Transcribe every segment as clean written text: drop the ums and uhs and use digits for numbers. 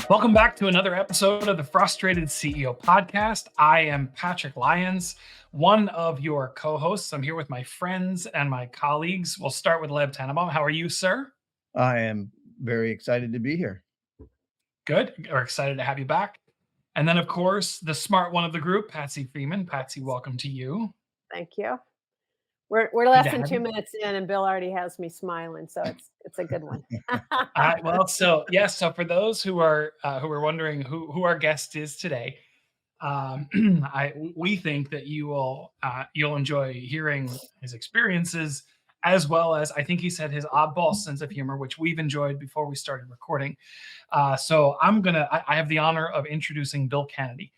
Welcome back to another episode of the Frustrated CEO podcast. I am Patrick Lyons, one of your co-hosts. I'm here with my friends and my colleagues. We'll start with Lev Tannenbaum. How are you, sir? I am very excited to be here. Good. We're excited to have you back. And then, of course, the smart one of the group, Patsy Freeman. Patsy, welcome to you. Thank you. We're Good less to than have 2 you. minutes in, and Bill already has me smiling, so it's a good one. So for those who are wondering who our guest is today, we think that you'll enjoy hearing his experiences, as well as I think he said his oddball sense of humor, which we've enjoyed before we started recording. So I have the honor of introducing Bill Canady.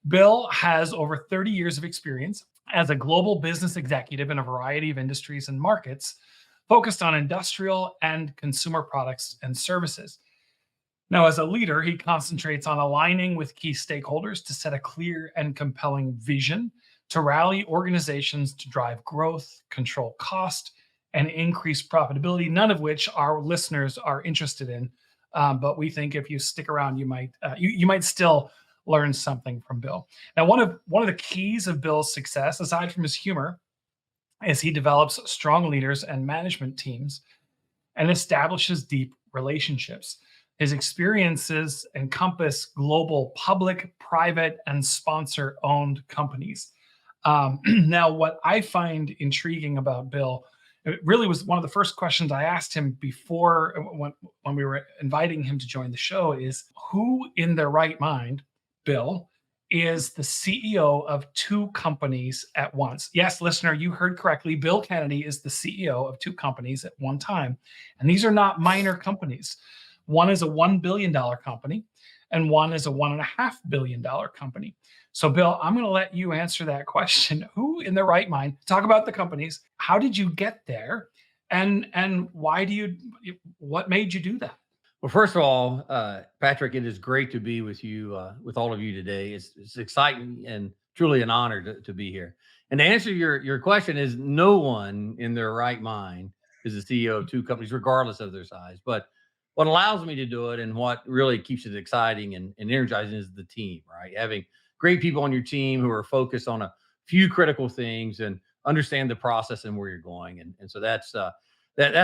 Bill has over 30 years of experience as a global business executive in a variety of industries and markets, focused on industrial and consumer products and services. Now, as a leader, he concentrates on aligning with key stakeholders to set a clear and compelling vision, to rally organizations to drive growth, control cost, and increase profitability, none of which our listeners are interested in. But we think if you stick around, you might still learn something from Bill. Now, one of the keys of Bill's success, aside from his humor, is he develops strong leaders and management teams and establishes deep relationships. His experiences encompass global public, private, and sponsor-owned companies. Now, what I find intriguing about Bill, it really was one of the first questions I asked him before when we were inviting him to join the show is, who in their right mind, Bill, is the CEO of two companies at once? Yes, listener, you heard correctly. Bill Canady is the CEO of two companies at one time. And these are not minor companies. One is a $1 billion company, and one is a $1.5 billion company. So, Bill, I'm going to let you answer that question. Who in their right mind? Talk about the companies. How did you get there? And what made you do that? Well, first of all, Patrick, it is great to be with you, with all of you today. It's exciting and truly an honor to be here. And to answer your question is, no one in their right mind is the CEO of two companies, regardless of their size. But what allows me to do it and what really keeps it exciting and energizing is the team, right? Having great people on your team who are focused on a few critical things and understand the process and where you're going. And so that's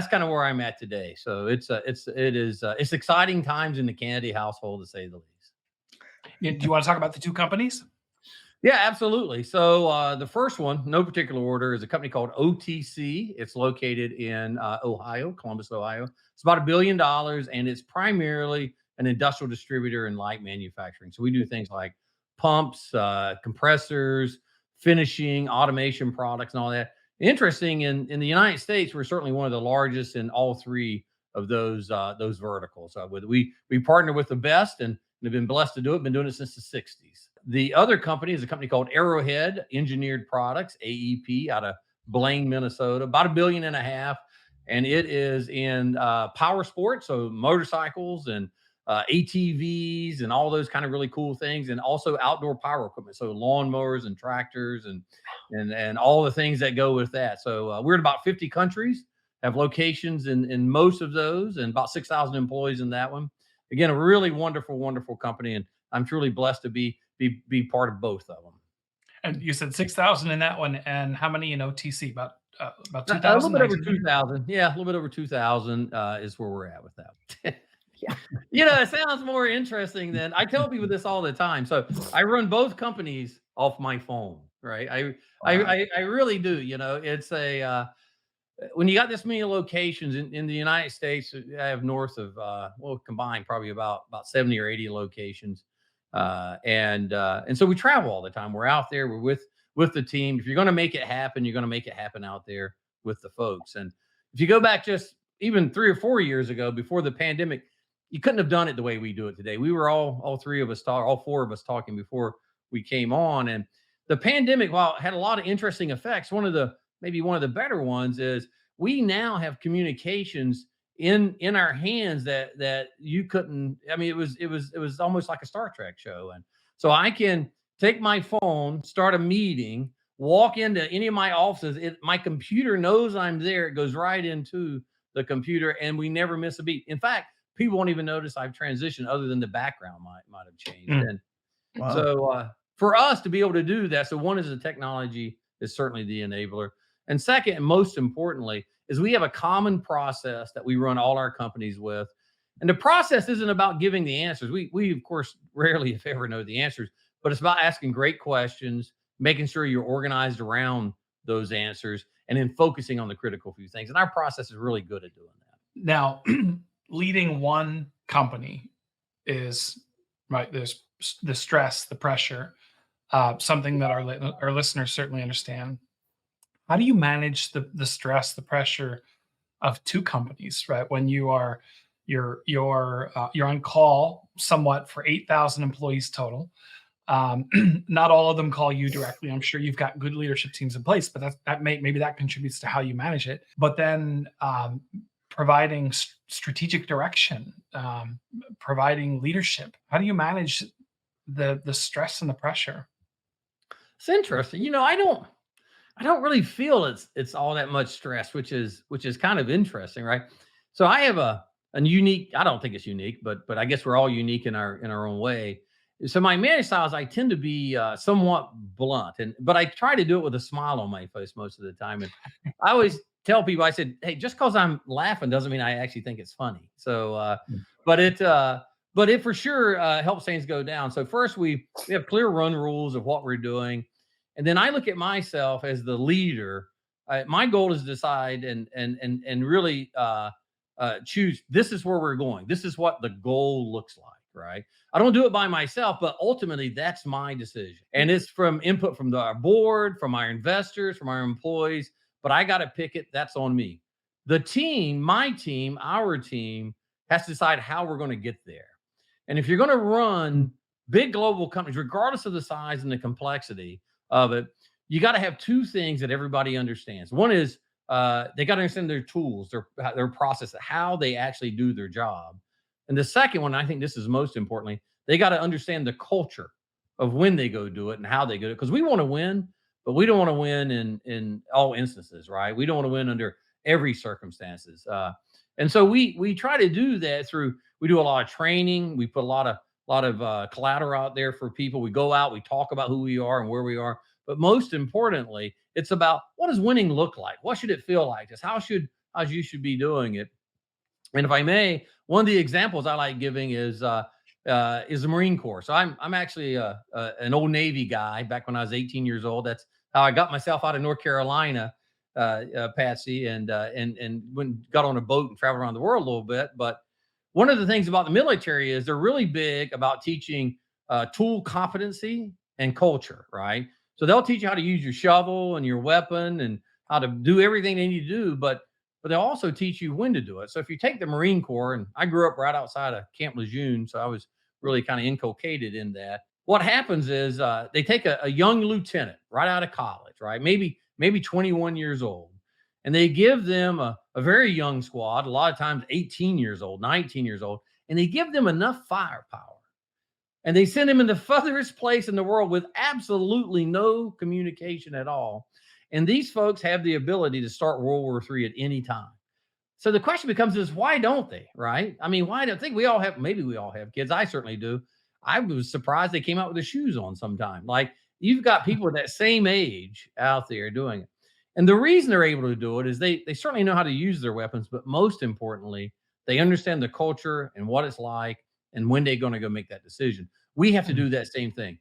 kind of where I'm at today. So it's exciting times in the Canady household, to say the least. Do you want to talk about the two companies? Yeah, absolutely. So the first one, no particular order, is a company called OTC. It's located in Ohio, Columbus, Ohio. It's about $1 billion, and it's primarily an industrial distributor in light manufacturing. So we do things like pumps, compressors, finishing, automation products, and all that. Interesting, in the United States, we're certainly one of the largest in all three of those verticals. We partner with the best and have been blessed to do it. Been doing it since the 60s. The other company is a company called Arrowhead Engineered Products, AEP, out of Blaine, Minnesota, about $1.5 billion. And it is in power sports, so motorcycles and ATVs and all those kind of really cool things, and also outdoor power equipment, so lawnmowers and tractors and all the things that go with that. So we're in about 50 countries, have locations in most of those, and about 6,000 employees in that one. Again, a really wonderful company, and I'm truly blessed to be part of both of them. And you said 6,000 in that one, and how many in OTC? About 2,000? A little bit over 2,000. Yeah, a little bit over 2,000 is where we're at with that. Yeah. It sounds more interesting than I tell people this all the time. So I run both companies off my phone, right? I really do. It's when you got this many locations in the United States, I have north of combined probably about 70 or 80 locations. And so we travel all the time. We're out there, we're with the team. If you're going to make it happen, you're going to make it happen out there with the folks. And if you go back just even 3 or 4 years ago, before the pandemic, you couldn't have done it the way we do it today. We were all four of us talking before we came on. And the pandemic, while it had a lot of interesting effects, maybe one of the better ones is we now have communications in our hands that you couldn't. I mean, it was almost like a Star Trek show. And so I can take my phone, start a meeting, walk into any of my offices. My computer knows I'm there. It goes right into the computer, and we never miss a beat. In fact, people won't even notice I've transitioned, other than the background might have changed. Mm. And Wow. so for us to be able to do that, so one is the technology is certainly the enabler. And second, and most importantly, is we have a common process that we run all our companies with. And the process isn't about giving the answers. We of course rarely, if ever, know the answers, but it's about asking great questions, making sure you're organized around those answers, and then focusing on the critical few things. And our process is really good at doing that. Now, leading one company is right. There's the stress, the pressure, something that our listeners certainly understand. How do you manage the stress, the pressure of two companies, right? When you're on call somewhat for 8,000 employees total. Not all of them call you directly. I'm sure you've got good leadership teams in place, but maybe that contributes to how you manage it. But then providing strategic direction, providing leadership. How do you manage the stress and the pressure? It's interesting. I don't really feel it's all that much stress, which is kind of interesting, right? So I have a unique, I don't think it's unique, but I guess we're all unique in our own way. So my managed styles, I tend to be somewhat blunt, but I try to do it with a smile on my face most of the time. And I always tell people, I said, hey, just because I'm laughing doesn't mean I actually think it's funny. So, but it for sure helps things go down. So first we have clear run rules of what we're doing, and then I look at myself as the leader. My goal is to decide and really choose. This is where we're going. This is what the goal looks like. Right. I don't do it by myself, but ultimately that's my decision. And it's from input from our board, from our investors, from our employees, but I got to pick it. That's on me. The team, my team, our team has to decide how we're going to get there. And if you're going to run big global companies, regardless of the size and the complexity of it, you got to have two things that everybody understands. One is they got to understand their tools, their process, how they actually do their job. And the second one, I think this is most importantly, they got to understand the culture of when they go do it and how they go do it. Because we want to win, but we don't want to win in all instances, right? We don't want to win under every circumstances. And so we try to do that we do a lot of training. We put a lot of collateral out there for people. We go out, we talk about who we are and where we are. But most importantly, it's about, what does winning look like? What should it feel like? Just how you should be doing it. And if I may, one of the examples I like giving is the Marine Corps. So I'm actually an old Navy guy. Back when I was 18 years old, that's how I got myself out of North Carolina, Patsy, and got on a boat and traveled around the world a little bit. But one of the things about the military is they're really big about teaching tool competency and culture, right? So they'll teach you how to use your shovel and your weapon and how to do everything they need to do, but they'll also teach you when to do it. So if you take the Marine Corps, and I grew up right outside of Camp Lejeune, so I was really kind of inculcated in that. What happens is they take a young lieutenant right out of college, right? Maybe 21 years old. And they give them a very young squad, a lot of times 18 years old, 19 years old, and they give them enough firepower. And they send them in the furthest place in the world with absolutely no communication at all. And these folks have the ability to start World War III at any time. So the question becomes is, why don't they, right? I mean, why don't I think maybe we all have kids. I certainly do. I was surprised they came out with the shoes on sometime. Like, you've got people at that same age out there doing it. And the reason they're able to do it is they certainly know how to use their weapons, but most importantly, they understand the culture and what it's like and when they're going to go make that decision. We have to do that same thing.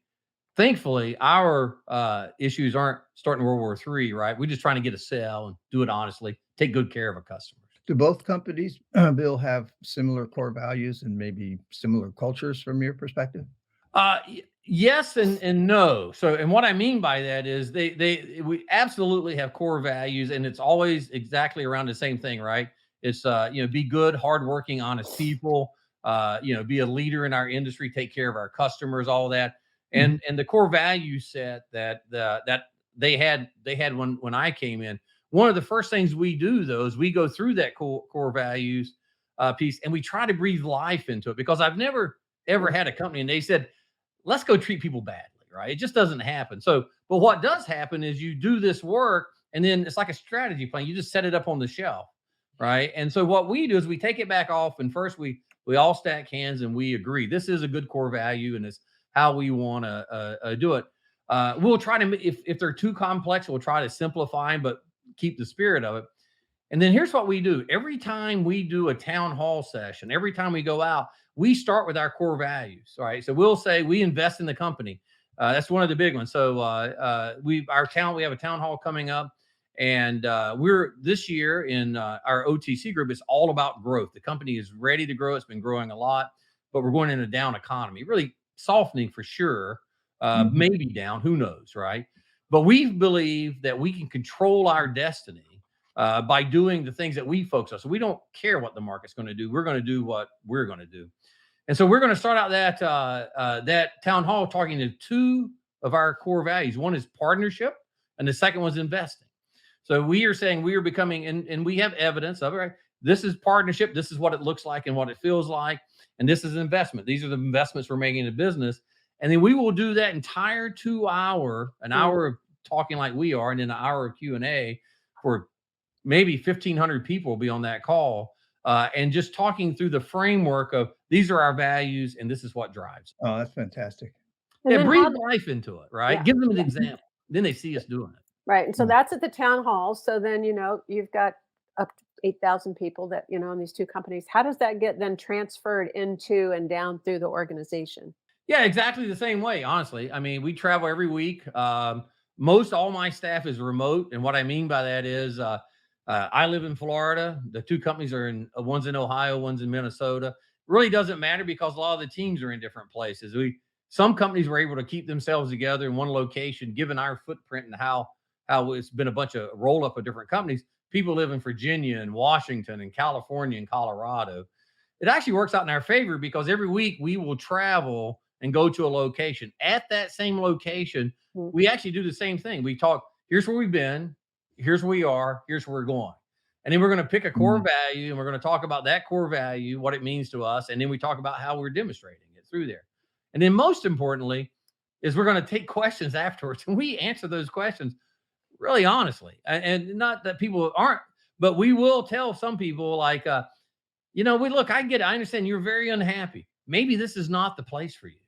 Thankfully, our issues aren't starting World War III, right? We're just trying to get a sale and do it honestly, take good care of our customers. Do both companies, Bill, have similar core values and maybe similar cultures from your perspective? Yes and no. So, and what I mean by that is we absolutely have core values, and it's always exactly around the same thing, right? It's be good, hardworking, honest people. Be a leader in our industry, take care of our customers, all that. And the core value set that they had when I came in. One of the first things we do, though, is we go through that core values piece, and we try to breathe life into it, because I've never ever had a company and they said, let's go treat people badly, right? It just doesn't happen. So, but what does happen is you do this work, and then it's like a strategy plan. You just set it up on the shelf, right? And so what we do is we take it back off, and first we We all stack hands and we agree this is a good core value and it's how we want to do it. We'll try to, if they're too complex, we'll try to simplify them, but keep the spirit of it. And then here's what we do. Every time we do a town hall session, every time we go out, we start with our core values. All right. So we'll say we invest in the company. That's one of the big ones. So we have a town hall coming up, and we're this year in our OTC group. It's all about growth. The company is ready to grow. It's been growing a lot, but we're going in a down economy, really softening for sure. Maybe down, who knows, right? But we believe that we can control our destiny by doing the things that we focus on. So we don't care what the market's going to do. We're going to do what we're going to do. And so we're going to start out that town hall talking to two of our core values. One is partnership, and the second one is investing. So we are saying we are becoming, and we have evidence of it, right? This is partnership. This is what it looks like and what it feels like. And this is investment. These are the investments we're making in the business. And then we will do that entire an hour of talking like we are, and then an hour of Q&A for maybe 1,500 people will be on that call. And just talking through the framework of these are our values and this is what drives. Oh, that's fantastic. And Breathe life into it, right? Yeah. Give them an example. Then they see us doing it. Right. And so that's at the town hall. So then, you've got up to 8,000 people that, in these two companies. How does that get then transferred into and down through the organization? Yeah, exactly the same way, honestly. I mean, we travel every week. Most all my staff is remote. And what I mean by that is I live in Florida. The two companies are one's in Ohio, one's in Minnesota. Really doesn't matter because a lot of the teams are in different places. Some companies were able to keep themselves together in one location, given our footprint and how it's been a bunch of roll up of different companies. People live in Virginia and Washington and California and Colorado. It actually works out in our favor because every week we will travel and go to a location. At that same location, we actually do the same thing. We talk, here's where we've been, here's where we are, here's where we're going. And then we're going to pick a core value and we're going to talk about that core value, what it means to us. And then we talk about how we're demonstrating it through there. And then most importantly is we're going to take questions afterwards and we answer those questions really honestly. And not that people aren't, but we will tell some people like, I understand you're very unhappy. Maybe this is not the place for you,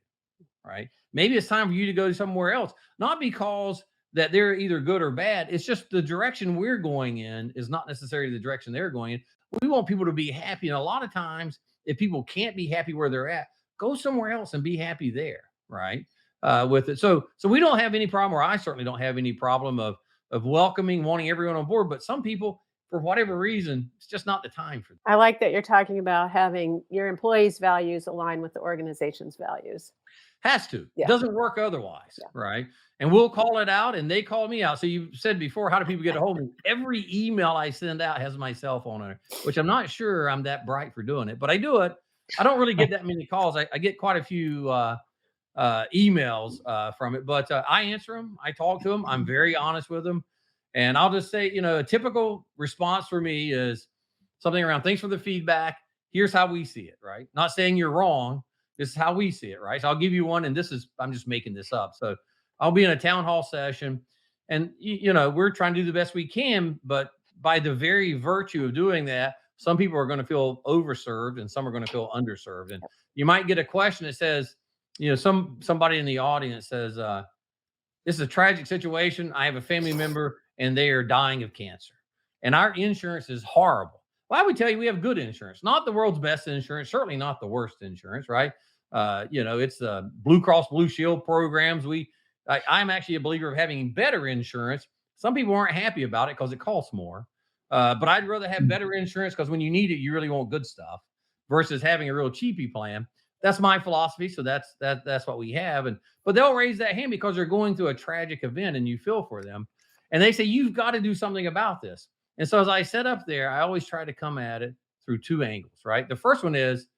right? Maybe it's time for you to go somewhere else, not because that they're either good or bad. It's just the direction we're going in is not necessarily the direction they're going in. We want people to be happy. And a lot of times, if people can't be happy where they're at, go somewhere else and be happy there, right? With it. So we don't have any problem, or I certainly don't have any problem of welcoming, wanting everyone on board. But some people, for whatever reason, it's just not the time for them. I like that you're talking about having your employees' values align with the organization's values. Has to. Yeah. It doesn't work otherwise, right? And we'll call it out and they call me out. So you said before, how do people get a hold of me? Every email I send out has my cell phone on it, which I'm not sure I'm that bright for doing it, but I do it. I don't really get that many calls. I get quite a few emails from it, but I answer them. I talk to them. I'm very honest with them. And I'll just say, a typical response for me is something around, thanks for the feedback. Here's how we see it, right? Not saying you're wrong. This is how we see it, right? So I'll give you one, and I'm just making this up. So I'll be in a town hall session, and we're trying to do the best we can, but by the very virtue of doing that, some people are going to feel overserved and some are going to feel underserved. And you might get a question that says, somebody in the audience says, this is a tragic situation. I have a family member and they are dying of cancer, and our insurance is horrible. Well, I would tell you we have good insurance, not the world's best insurance, certainly not the worst insurance, right? It's the Blue Cross Blue Shield programs. I'm actually a believer of having better insurance. Some people aren't happy about it because it costs more. But I'd rather have better insurance because when you need it, you really want good stuff versus having a real cheapy plan. That's my philosophy. So that's what we have. But they'll raise that hand because they're going through a tragic event and you feel for them. And they say, you've got to do something about this. And so as I set up there, I always try to come at it through two angles, right? The first one is,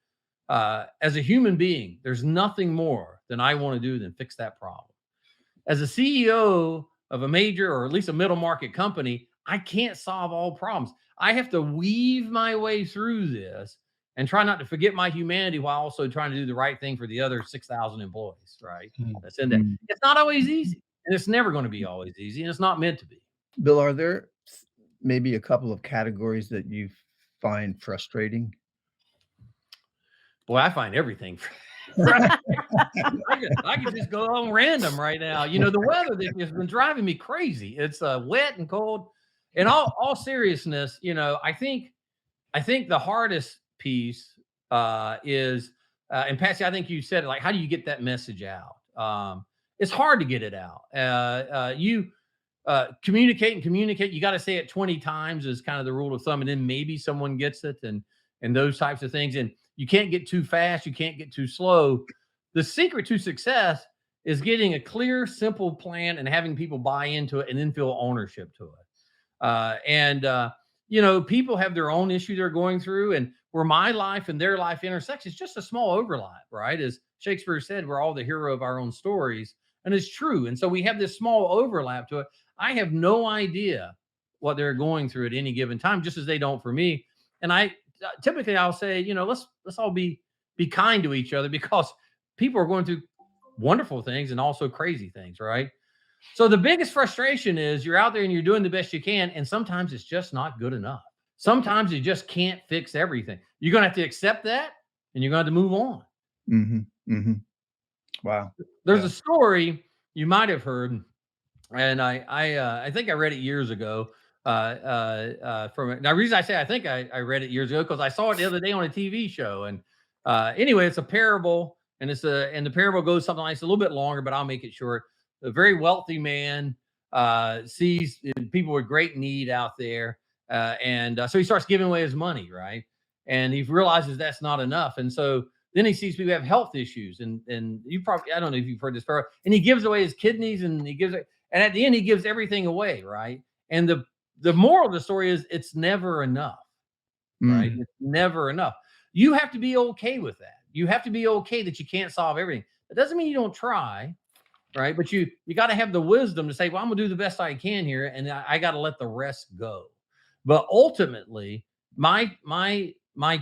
as a human being, there's nothing more than I want to do than fix that problem. As a CEO of a major or at least a middle market company, I can't solve all problems. I have to weave my way through this and try not to forget my humanity while also trying to do the right thing for the other 6,000 employees, right? That's in there. It's not always easy, and it's never going to be always easy, and it's not meant to be. Bill, are there maybe a couple of categories that you find frustrating? Boy, I find everything. Right. I could just go on random right now. The weather that has been driving me crazy. It's wet and cold. In all seriousness, I think the hardest piece is, and Patsy, I think you said it, like, how do you get that message out? It's hard to get it out. You communicate and communicate. You got to say it 20 times is kind of the rule of thumb, and then maybe someone gets it, and those types of things. And you can't get too fast. You can't get too slow. The secret to success is getting a clear, simple plan and having people buy into it and then feel ownership to it. People have their own issue they're going through, and where my life and their life intersects, it's just a small overlap, right? As Shakespeare said, we're all the hero of our own stories, and it's true. And so we have this small overlap to it. I have no idea what they're going through at any given time, just as they don't for me. And I typically I'll say, let's all be kind to each other, because people are going through wonderful things and also crazy things, right? So the biggest frustration is you're out there and you're doing the best you can, and sometimes it's just not good enough. Sometimes you just can't fix everything. You're going to have to accept that, and you're going to have to move on. Wow. There's Yeah. a story you might have heard, and I think I read it years ago. Now, the reason I say I think I read it years ago, because I saw it the other day on a TV show. And anyway, it's a parable, and the parable goes something like, it's a little bit longer, but I'll make it short. A very wealthy man sees people with great need out there, and so he starts giving away his money, right? And he realizes that's not enough, and so then he sees people have health issues, and you probably, I don't know if you've heard this story, and he gives away his kidneys, and and at the end he gives everything away, right? And the moral of the story is it's never enough, right? It's never enough. You have to be okay with that. You have to be okay that you can't solve everything. It doesn't mean you don't try, right? But you got to have the wisdom to say, well, I'm gonna do the best I can here, and I got to let the rest go. But ultimately, my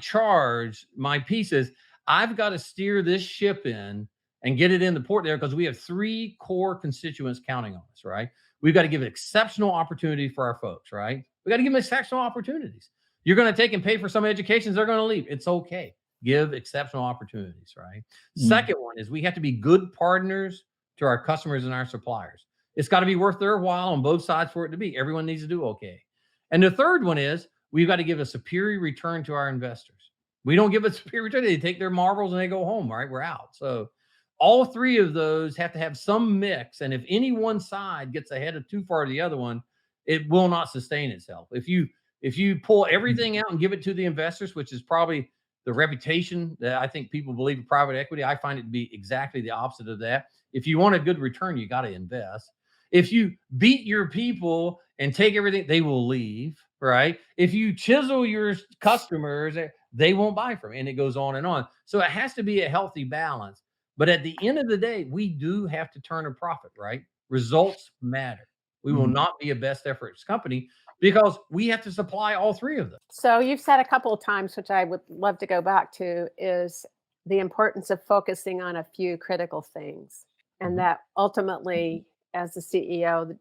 charge, my piece is, I've got to steer this ship in and get it in the port there, because we have three core constituents counting on us, right? We've got to give exceptional opportunity for our folks, right? We got to give them exceptional opportunities. You're going to take and pay for some educations, they're going to leave. It's okay. Give exceptional opportunities, right? Second one is, we have to be good partners to our customers and our suppliers. It's got to be worth their while on both sides for it to be. Everyone needs to do okay. And the third one is, we've got to give a superior return to our investors. We don't give a superior return, they take their marbles and they go home, right? We're out. So all three of those have to have some mix. And if any one side gets ahead of too far to the other one, it will not sustain itself. If you pull everything out and give it to the investors, which is probably the reputation that I think people believe in private equity, I find it to be exactly the opposite of that. If you want a good return, you got to invest. If you beat your people and take everything, they will leave, right? If you chisel your customers, they won't buy from you, and it goes on and on. So it has to be a healthy balance. But at the end of the day, we do have to turn a profit, right? Results matter. We will not be a best efforts company because we have to supply all three of them. So you've said a couple of times, which I would love to go back to, is the importance of focusing on a few critical things. And that ultimately, as the CEO,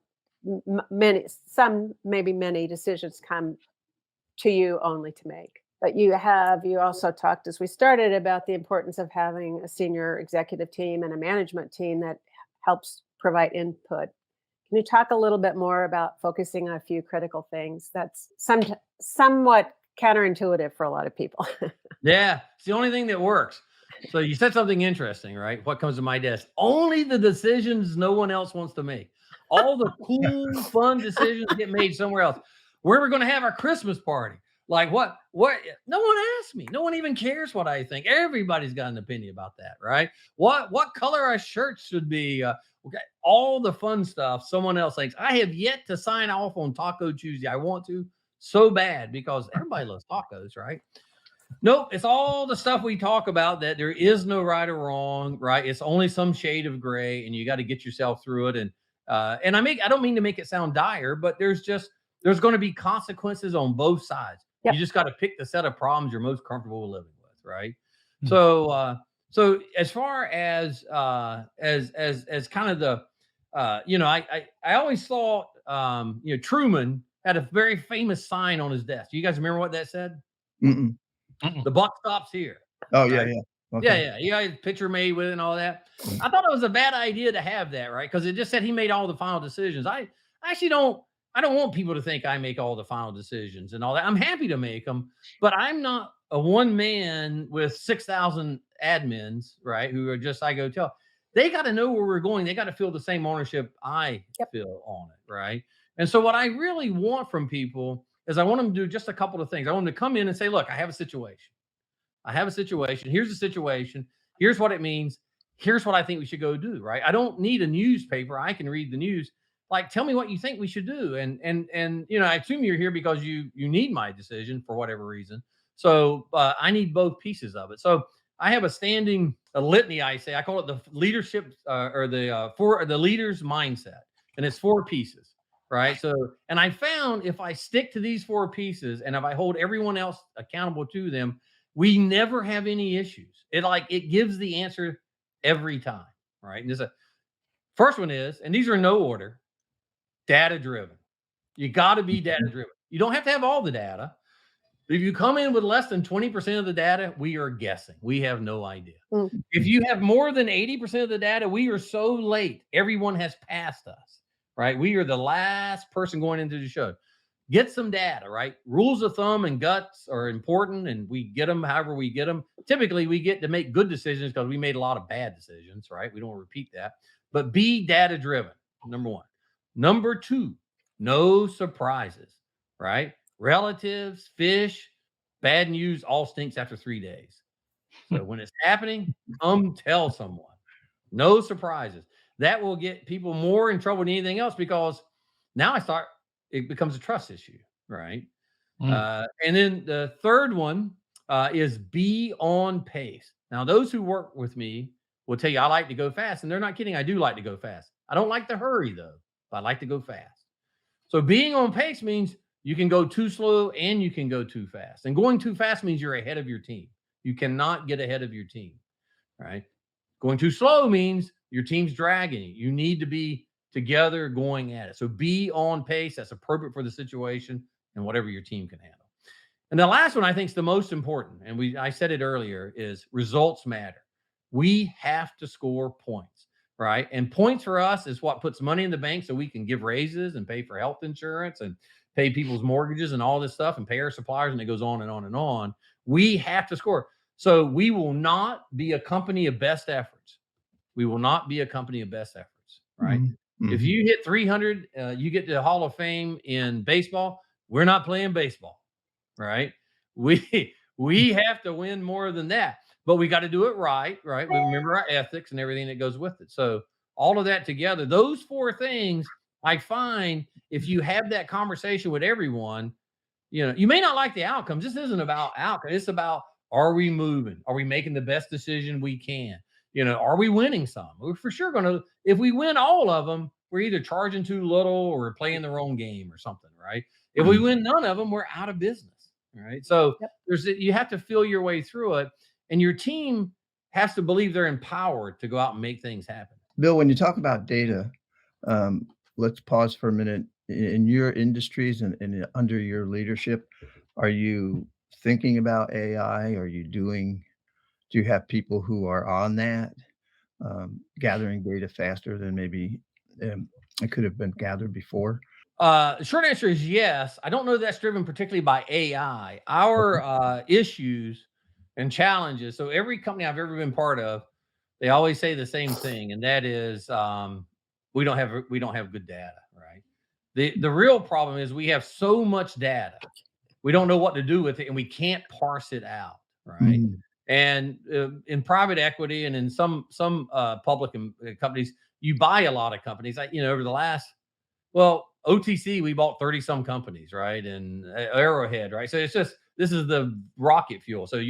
many decisions come to you only to make. But you also talked, as we started, about the importance of having a senior executive team and a management team that helps provide input. Can you talk a little bit more about focusing on a few critical things? That's somewhat counterintuitive for a lot of people. Yeah, it's the only thing that works. So you said something interesting, right? What comes to my desk? Only the decisions no one else wants to make. All the cool, fun decisions get made somewhere else. Where are we going to have our Christmas party? Like what? No one asked me. No one even cares what I think. Everybody's got an opinion about that, right? What color our shirts should be? Okay, all the fun stuff someone else thinks. I have yet to sign off on Taco Tuesday. I want to so bad because everybody loves tacos, right? Nope, it's all the stuff we talk about, that there is no right or wrong, right? It's only some shade of gray, and you got to get yourself through it. And I don't mean to make it sound dire, but there's going to be consequences on both sides. Yep. You just got to pick the set of problems you're most comfortable living with, right? So as far as kind of the I always thought Truman had a very famous sign on his desk. Do you guys remember what that said? Mm-mm. The buck stops here. Oh, right? yeah. Okay. Yeah, his picture made with it and all that. Mm. I thought it was a bad idea to have that, right? Because it just said he made all the final decisions. I actually don't. I don't want people to think I make all the final decisions and all that. I'm happy to make them, but I'm not a one man with 6,000 admins, right? Who are just I go tell. They got to know where we're going. They got to feel the same ownership I Yep. feel on it, right? And so what I really want from people is I want them to do just a couple of things. I want them to come in and say, "Look, I have a situation. I have a situation. Here's the situation. Here's what it means. Here's what I think we should go do." Right? I don't need a newspaper. I can read the news. Like, tell me what you think we should do. And I assume you're here because you need my decision for whatever reason. So I need both pieces of it. So I have a litany. I say I call it the leadership or the leader's mindset, and it's 4 pieces. Right. So, and I found if I stick to these 4 pieces and if I hold everyone else accountable to them, we never have any issues. It gives the answer every time, right? And there's a first one is, and these are in no order, data driven. You got to be data driven. You don't have to have all the data. If you come in with less than 20% of the data, we are guessing. We have no idea. Mm. If you have more than 80% of the data, we are so late. Everyone has passed us, right? We are the last person going into the show. Get some data, right? Rules of thumb and guts are important, and we get them however we get them. Typically, we get to make good decisions because we made a lot of bad decisions, right? We don't want to repeat that. But be data driven, number one. Number two, no surprises, right? Relatives, fish, bad news all stinks after 3 days. So when it's happening, come tell someone. No surprises. That will get people more in trouble than anything else because now it becomes a trust issue, right? And then the third one is be on pace. Now, those who work with me will tell you I like to go fast, and they're not kidding. I do like to go fast. I don't like to hurry though. But I like to go fast. So being on pace means you can go too slow and you can go too fast. And going too fast means you're ahead of your team. You cannot get ahead of your team, right? Going too slow means your team's dragging you. You need to be together going at it. So be on pace. That's appropriate for the situation and whatever your team can handle. And the last one I think is the most important, and I said it earlier, is results matter. We have to score points, right? And points for us is what puts money in the bank so we can give raises and pay for health insurance and pay people's mortgages and all this stuff and pay our suppliers, and it goes on and on and on. We have to score. So we will not be a company of best efforts. We will not be a company of best efforts, right? Mhm. If you hit 300, you get to the Hall of Fame in baseball. We're not playing baseball, right? We have to win more than that, but we got to do it right, right? We remember our ethics and everything that goes with it. So all of that together, those 4 things, I find if you have that conversation with everyone, you may not like the outcomes. This isn't about outcome. It's about, are we moving? Are we making the best decision we can? Are we winning some? We're for sure going to, if we win all of them, we're either charging too little or we're playing the wrong game or something, right? If we win none of them, we're out of business. Right. So Yep. you have to feel your way through it, and your team has to believe they're empowered to go out and make things happen. Bill, when you talk about data, let's pause for a minute. In your industries and under your leadership, are you thinking about AI? Do you have people who are on that, gathering data faster than maybe it could have been gathered before? Short answer is yes. I don't know that's driven particularly by AI. Our issues and challenges. So every company I've ever been part of, they always say the same thing, and that is we don't have good data, right? The real problem is we have so much data, we don't know what to do with it, and we can't parse it out, right? Mhm. And in private equity and in some public companies, you buy a lot of companies. Over the last OTC, we bought 30 some companies, right? And Arrowhead, right? So this is the rocket fuel. So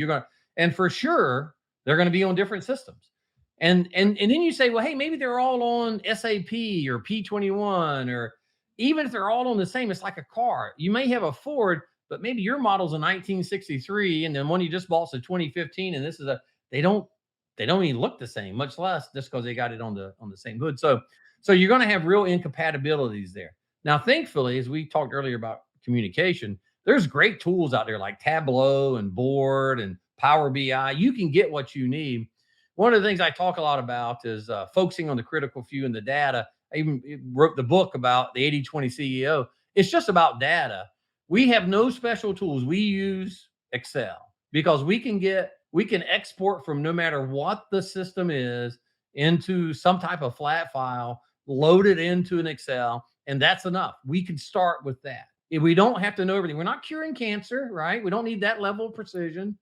and for sure, they're going to be on different systems. And then you say, well, hey, maybe they're all on SAP or P21, or even if they're all on the same, it's like a car. You may have a Ford, but maybe your model's a 1963, and then one you just bought's a 2015, and they don't even look the same, much less just because they got it on the same hood. So you're going to have real incompatibilities there. Now, thankfully, as we talked earlier about communication, there's great tools out there like Tableau and Board and Power BI. You can get what you need. One of the things I talk a lot about is focusing on the critical few and the data. I even wrote the book about the 80/20 CEO. It's just about data. We have no special tools. We use Excel because we can export from no matter what the system is into some type of flat file, load it into an Excel, and that's enough. We can start with that. If we don't have to know everything. We're not curing cancer, right? We don't need that level of precision.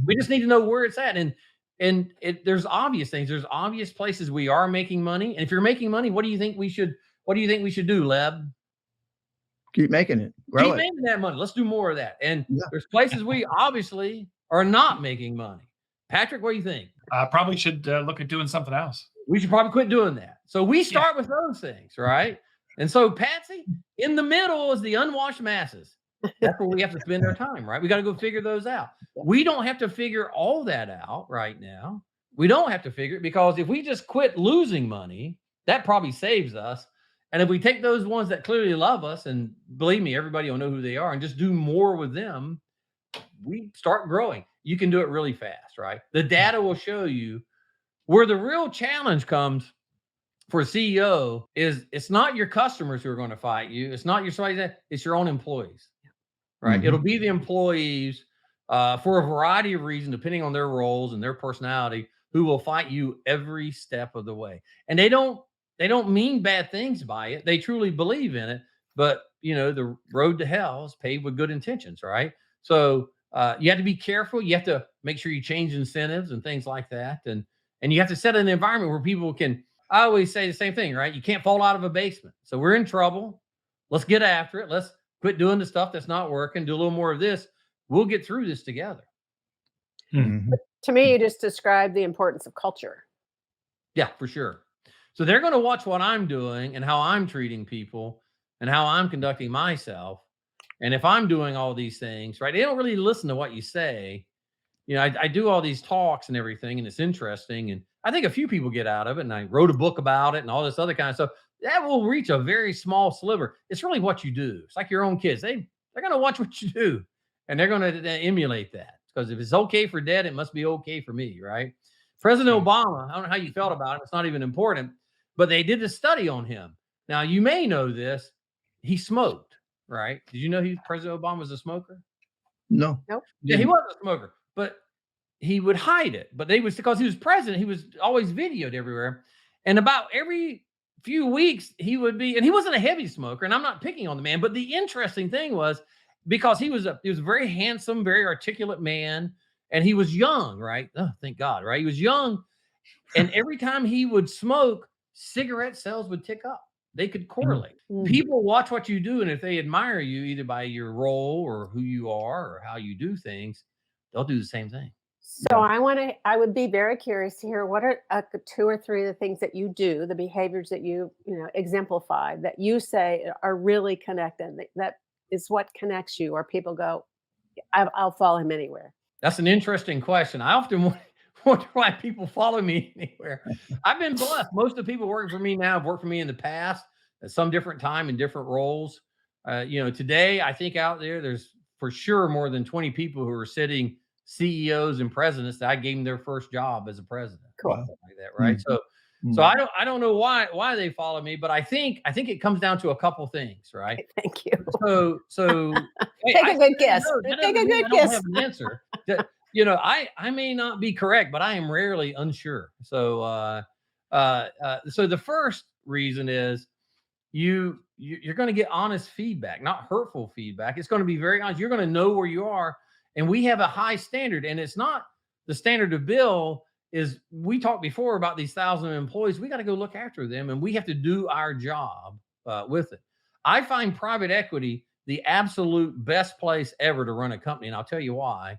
We just need to know where it's at. There's obvious things. There's obvious places we are making money. And if you're making money, what do you think we should do, Leb? Keep making it. Grow Keep it. making that money. Let's do more of that. And Yeah. there's places we obviously are not making money. Patrick, what do you think? Probably should look at doing something else. We should probably quit doing that. So we start with those things, right? And so, Patsy, in the middle is the unwashed masses. That's where we have to spend our time, right? We got to go figure those out. We don't have to figure all that out right now. We don't have to figure it because if we just quit losing money, that probably saves us. And if we take those ones that clearly love us, and believe me, everybody will know who they are, and just do more with them, we start growing. You can do it really fast, right? The data will show you where the real challenge comes for a CEO is it's not your customers who are going to fight you. It's not it's your own employees, right? It'll be the employees for a variety of reasons, depending on their roles and their personality, who will fight you every step of the way. And they don't mean bad things by it. They truly believe in it. But the road to hell is paved with good intentions, right? So you have to be careful. You have to make sure you change incentives and things like that. And you have to set an environment where people can. I always say the same thing, right? You can't fall out of a basement. So we're in trouble. Let's get after it. Let's quit doing the stuff that's not working. Do a little more of this. We'll get through this together. To me, you just described the importance of culture. Yeah, for sure. So they're going to watch what I'm doing and how I'm treating people and how I'm conducting myself. And if I'm doing all these things, right, they don't really listen to what you say. I do all these talks and everything, and it's interesting. And I think a few people get out of it. And I wrote a book about it and all this other kind of stuff. That will reach a very small sliver. It's really what you do. It's like your own kids. They're going to watch what you do, and they're going to emulate that. Because if it's okay for Dad, it must be okay for me, right? President Obama, I don't know how you felt about it. It's not even important. But they did a study on him. Now, you may know this. He smoked, right? Did you know President Obama was a smoker? No. Nope. Yeah, he was a smoker, but he would hide it. But because he was president, he was always videoed everywhere. And about every few weeks, he would be, and he wasn't a heavy smoker, and I'm not picking on the man, but the interesting thing was because he was a very handsome, very articulate man, and he was young, right? Oh, thank God, right? He was young. And every time he would smoke, cigarette sales would tick up. They could correlate. People watch what you do, and if they admire you either by your role or who you are or how you do things, they'll do the same thing. So I would be very curious to hear what are 2 or 3 of the things that you do, the behaviors that you exemplify, that you say are really connected. That is what connects you, or people go, I'll follow him anywhere. That's an interesting question. I often wonder why people follow me anywhere. I've been blessed. Most of the people working for me now have worked for me in the past at some different time in different roles. Today, I think out there's for sure more than 20 people who are sitting CEOs and presidents that I gave them their first job as a president. Cool. Like that, right? So I don't know why they follow me, but I think it comes down to a couple things, right? Thank you. So Take a good guess. Take a good guess. I don't have an answer. I may not be correct, but I am rarely unsure. So so the first reason is you're going to get honest feedback, not hurtful feedback. It's going to be very honest. You're going to know where you are. And we have a high standard, and it's not the standard of Bill. Is we talked before about these 1,000 employees. We got to go look after them, and we have to do our job with it. I find private equity the absolute best place ever to run a company, and I'll tell you why.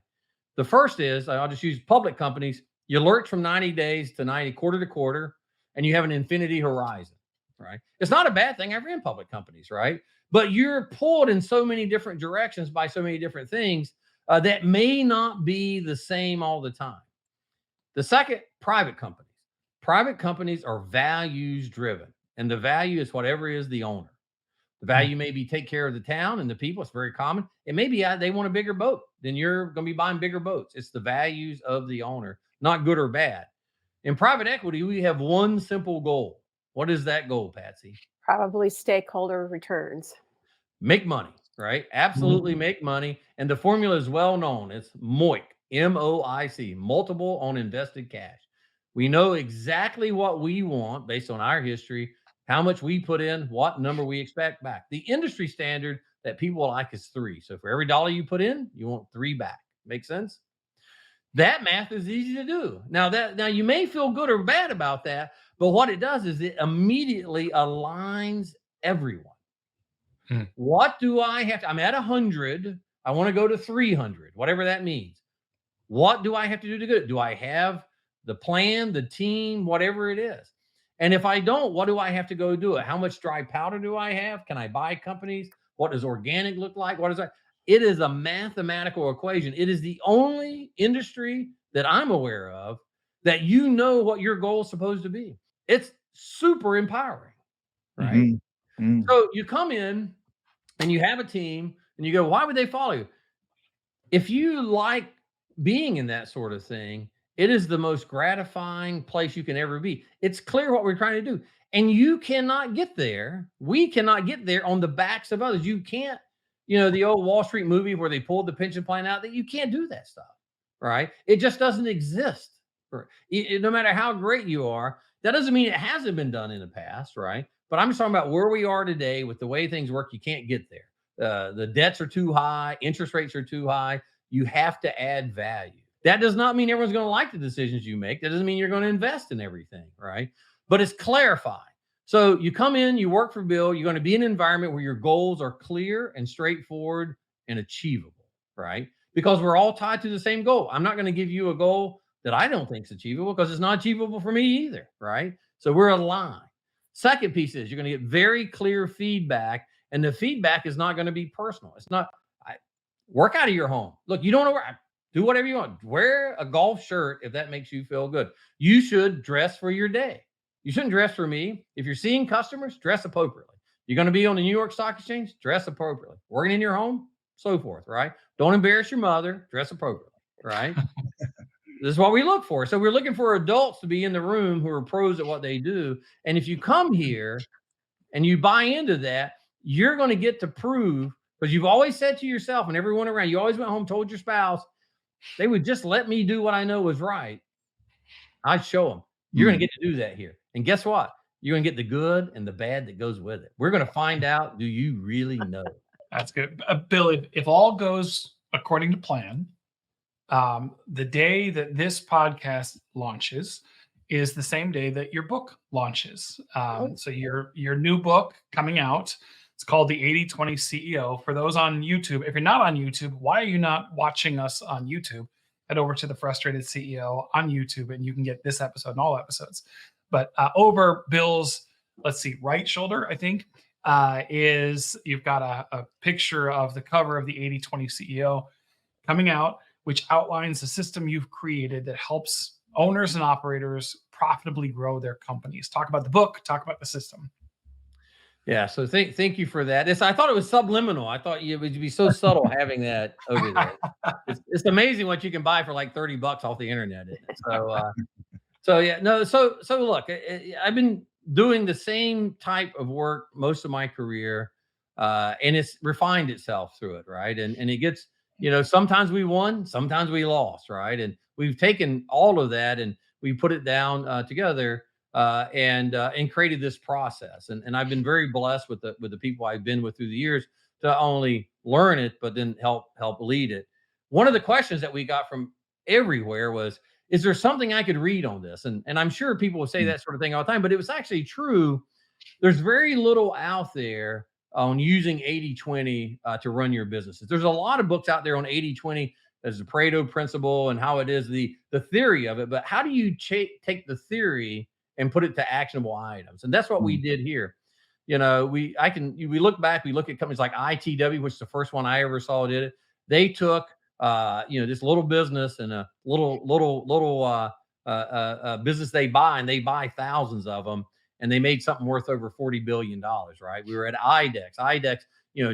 The first is, I'll just use public companies. You lurch from 90 days to 90, quarter to quarter, and you have an infinity horizon, right? It's not a bad thing. I've ran public companies, right? But you're pulled in so many different directions by so many different things that may not be the same all the time. The second, private companies. Private companies are values driven, and the value is whatever is the owner. The value may be take care of the town and the people. It's very common. It may be they want a bigger boat. then you're going to be buying bigger boats. It's the values of the owner, not good or bad. In private equity, we have one simple goal. What is that goal, Patsy? Probably stakeholder returns. Make money, right? Absolutely make money. And the formula is well known. It's MOIC, MOIC, multiple on invested cash. We know exactly what we want based on our history, how much we put in, what number we expect back. The industry standard that people like is 3. So for every dollar you put in, you want 3 back. Make sense? That math is easy to do. Now you may feel good or bad about that, but what it does is it immediately aligns everyone. What do I have to? I'm at 100. I want to go to 300, whatever that means. What do I have to do to get it? Do I have the plan, the team, whatever it is? And if I don't, what do I have to go do it? How much dry powder do I have? Can I buy companies? What does organic look like? What is that? It is a mathematical equation. It is the only industry that I'm aware of that you know what your goal is supposed to be. It's super empowering, right? So you come in and you have a team and you go, why would they follow you? If you like being in that sort of thing, it is the most gratifying place you can ever be. It's clear what we're trying to do. And you cannot get there. We cannot get there on the backs of others. You can't, the old Wall Street movie where they pulled the pension plan out, that you can't do that stuff, right? It just doesn't exist. No matter how great you are, that doesn't mean it hasn't been done in the past, right? But I'm just talking about where we are today with the way things work. You can't get there. The debts are too high. Interest rates are too high. You have to add value. That does not mean everyone's going to like the decisions you make. That doesn't mean you're going to invest in everything, right? But it's clarified. So you come in, you work for Bill. You're going to be in an environment where your goals are clear and straightforward and achievable, right? Because we're all tied to the same goal. I'm not going to give you a goal that I don't think is achievable because it's not achievable for me either, right? So we're aligned. Second piece is you're going to get very clear feedback, and the feedback is not going to be personal. It's not, work out of your home. Look, you don't know where, do whatever you want. Wear a golf shirt if that makes you feel good. You should dress for your day. You shouldn't dress for me. If you're seeing customers, dress appropriately. You're going to be on the New York Stock Exchange, dress appropriately. Working in your home, so forth, right? Don't embarrass your mother, dress appropriately, right? This is what we look for. So we're looking for adults to be in the room who are pros at what they do. And if you come here and you buy into that, you're going to get to prove, because you've always said to yourself and everyone around, you always went home, told your spouse, they would just let me do what I know is right. I'd show them. You're going to get to do that here. And guess what? You're going to get the good and the bad that goes with it. We're going to find out, do you really know? That's good. Bill, if all goes according to plan, the day that this podcast launches is the same day that your book launches. So your new book coming out, it's called The 80/20 CEO. For those on YouTube, if you're not on YouTube, why are you not watching us on YouTube? Head over to The Frustrated CEO on YouTube and you can get this episode and all episodes. But over Bill's, let's see, right shoulder, I think, is you've got a picture of the cover of The 80/20 CEO coming out, which outlines the system you've created that helps owners and operators profitably grow their companies. Talk about the book, talk about the system. Yeah, so thank you for that. I thought it was subliminal. I thought it would be so subtle having that over there. It's amazing what you can buy for like $30 off the internet, isn't it? So look, I've been doing the same type of work most of my career, and it's refined itself through it, right? And it gets, sometimes we won, sometimes we lost, right? And we've taken all of that and we put it down together and created this process. And I've been very blessed with the people I've been with through the years to not only learn it, but then help lead it. One of the questions that we got from everywhere was, is there something I could read on this? And I'm sure people will say that sort of thing all the time, but it was actually true. There's very little out there on using 80/20 to run your businesses. There's a lot of books out there on 80/20 as the Pareto principle and how it is the theory of it. But how do you take the theory and put it to actionable items? And that's what we did here. We look back, we look at companies like ITW, which is the first one I ever saw did it. They took this little business and a little business they buy, and they buy thousands of them, and they made something worth over $40 billion, right? We were at IDEX. IDEX,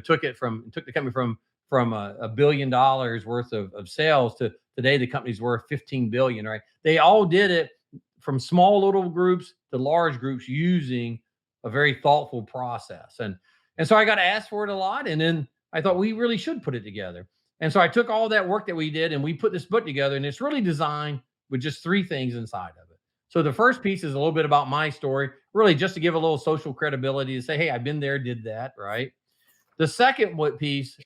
took the company from from $1 billion worth of sales to today the company's worth 15 billion, right? They all did it from small little groups to large groups using a very thoughtful process. And so I got asked for it a lot. And then I thought we really should put it together. And so I took all that work that we did and we put this book together, and it's really designed with just 3 things inside of it. So the first piece is a little bit about my story, really just to give a little social credibility to say, hey, I've been there, did that, right? The second piece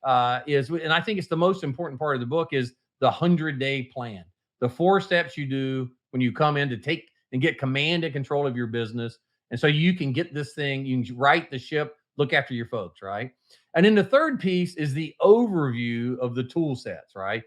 is, and I think it's the most important part of the book, is the 100-day plan. The 4 steps you do when you come in to take and get command and control of your business. And so you can get this thing, you can right the ship, look after your folks, right? And then the third piece is the overview of the tool sets, right?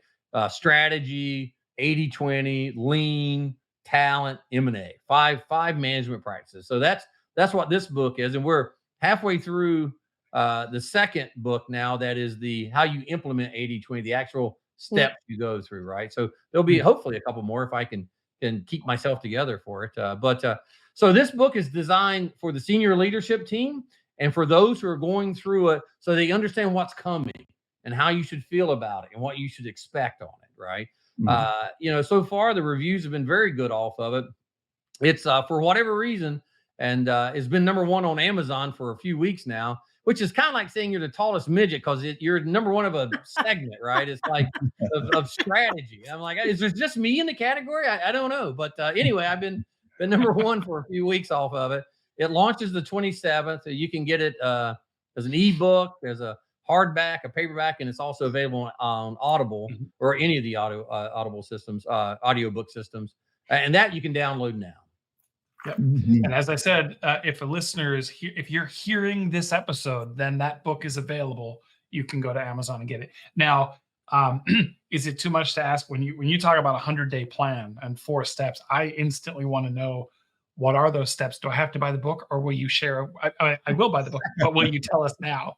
Strategy, 80-20, lean, talent, M&A, five management practices. So that's what this book is. And we're halfway through the second book now, that is the how you implement 80-20, the actual steps you go through, right? So there'll be hopefully a couple more if I can keep myself together for it. So this book is designed for the senior leadership team and for those who are going through it, so they understand what's coming and how you should feel about it and what you should expect on it, right? So far the reviews have been very good off of it. It's for whatever reason, and it's been #1 on Amazon for a few weeks now, which is kind of like saying you're the tallest midget because you're #1 of a segment, right? It's like of strategy. I'm like, is there just me in the category? I don't know, but anyway, I've been #1 for a few weeks off of it. It launches the 27th. You can get it as an ebook, as a hardback, a paperback, and it's also available on Audible or any of the Audible systems, audiobook systems, and that you can download now. Yep. And as I said, if a listener is here, if you're hearing this episode, then that book is available. You can go to Amazon and get it. Now, is it too much to ask when you talk about a 100-day plan and 4 steps? I instantly want to know, what are those steps? Do I have to buy the book, or will you share? I will buy the book, but will you tell us now?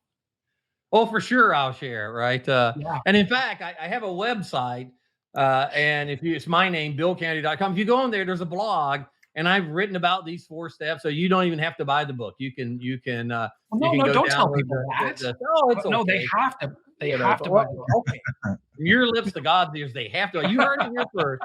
Oh, for sure, I'll share, right? Yeah. And in fact, I have a website, and it's my name, billcanady.com. If you go on there, there's a blog, and I've written about these 4 steps, so you don't even have to buy the book. You can No, go don't tell download people that. oh, it's No, okay. they have to. They have to buy the book. Okay. From your lips to God's ears, they have to. You heard it here first.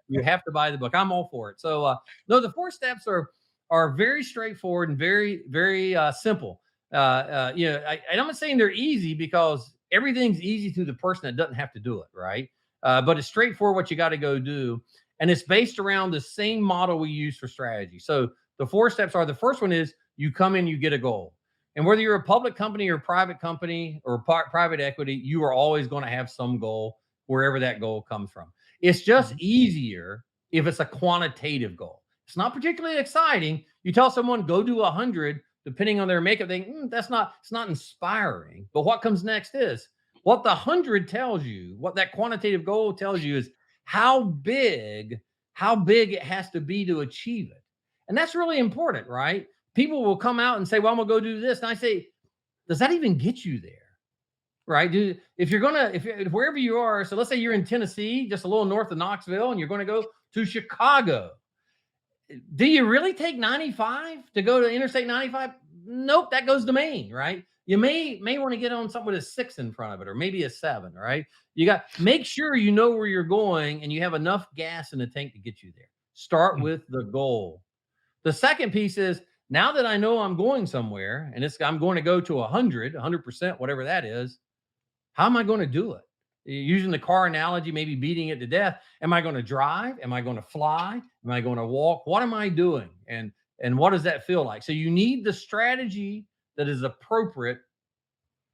You have to buy the book. I'm all for it. So no, the 4 steps are very straightforward and very, very simple. I'm not saying they're easy, because everything's easy to the person that doesn't have to do it, right? But it's straightforward what you got to go do. And it's based around the same model we use for strategy. So the 4 steps are, the first one is you come in, you get a goal. And whether you're a public company or private company or private equity, you are always going to have some goal, wherever that goal comes from. It's just easier if it's a quantitative goal. It's not particularly exciting. You tell someone, go do 100, depending on their makeup, it's not inspiring. But what comes next is what the 100 tells you, what that quantitative goal tells you, is how big it has to be to achieve it. And that's really important, right? People will come out and say, well, I'm gonna go do this. And I say, does that even get you there? Right? If wherever you are, so let's say you're in Tennessee, just a little north of Knoxville, and you're going to go to Chicago. Do you really take 95 to go to Interstate 95? Nope, that goes to Maine, right? You may want to get on something with a 6 in front of it, or maybe a 7, right? Make sure you know where you're going and you have enough gas in the tank to get you there. Start with the goal. The second piece is, now that I know I'm going somewhere and I'm going to go to 100%, whatever that is, how am I going to do it? Using the car analogy, maybe beating it to death. Am I going to drive? Am I going to fly? Am I going to walk? What am I doing? And what does that feel like? So you need the strategy that is appropriate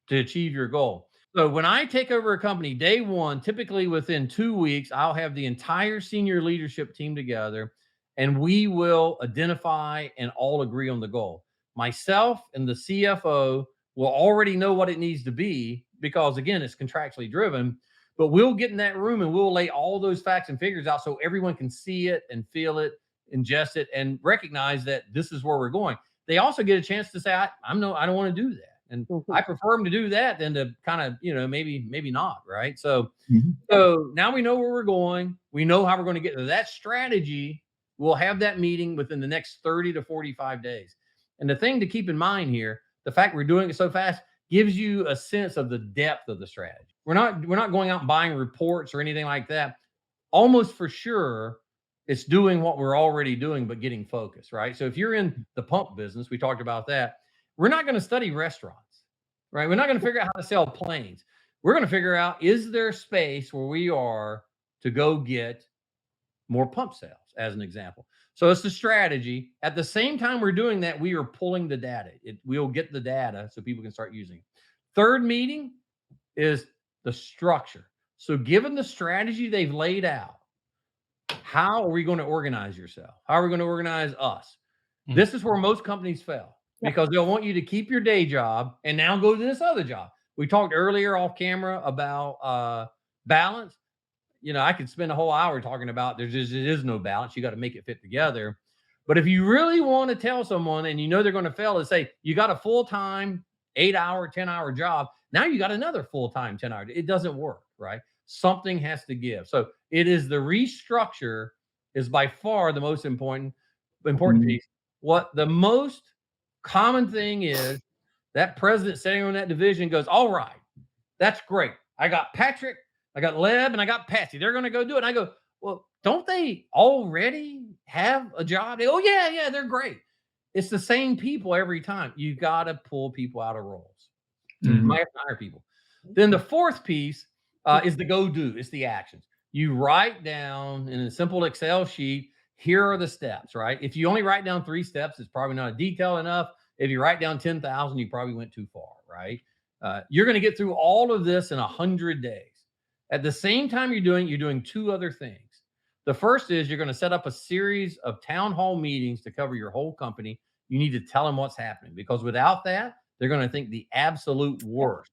to achieve your goal. So when I take over a company, day one, typically within 2 weeks, I'll have the entire senior leadership team together, and we will identify and all agree on the goal. Myself and the CFO will already know what it needs to be, because again, it's contractually driven, but we'll get in that room and we'll lay all those facts and figures out so everyone can see it and feel it, ingest it, and recognize that this is where we're going. They also get a chance to say, I don't want to do that. And I prefer them to do that than to kind of, maybe not. Right. So now we know where we're going. We know how we're going to get to that strategy. We'll have that meeting within the next 30 to 45 days. And the thing to keep in mind here, the fact we're doing it so fast, gives you a sense of the depth of the strategy. We're not going out and buying reports or anything like that. Almost for sure, it's doing what we're already doing, but getting focused, right? So if you're in the pump business, we talked about that. We're not going to study restaurants, right? We're not going to figure out how to sell planes. We're going to figure out, is there space where we are to go get more pump sales, as an example. So it's the strategy. At the same time we're doing that, we are pulling the data. We'll get the data so people can start using it. Third meeting is the structure. So given the strategy they've laid out, how are we going to organize yourself? How are we going to organize us? This is where most companies fail, because they'll want you to keep your day job and now go to this other job. We talked earlier off camera about balance. You know, I could spend a whole hour talking about there is no balance. You got to make it fit together. But if you really want to tell someone and you know they're going to fail, to say you got a full-time 8-hour, 10-hour job. Now you got another full-time 10-hour. It doesn't work, right? Something has to give. So it is the restructure is by far the most important piece. What the most common thing is, that president sitting on that division goes, all right, that's great. I got Patrick, I got Leb, and I got Patsy. They're going to go do it. And I go, well, don't they already have a job? Oh, yeah, they're great. It's the same people every time. You got to pull people out of roles. You might have to hire people. Then the fourth piece is the go-do. It's the actions. You write down in a simple Excel sheet, here are the steps, right? If you only write down 3 steps, it's probably not detailed enough. If you write down 10,000, you probably went too far, right? You're going to get through all of this in 100 days. At the same time you're doing 2 other things. The first is you're going to set up a series of town hall meetings to cover your whole company. You need to tell them what's happening, because without that, they're going to think the absolute worst.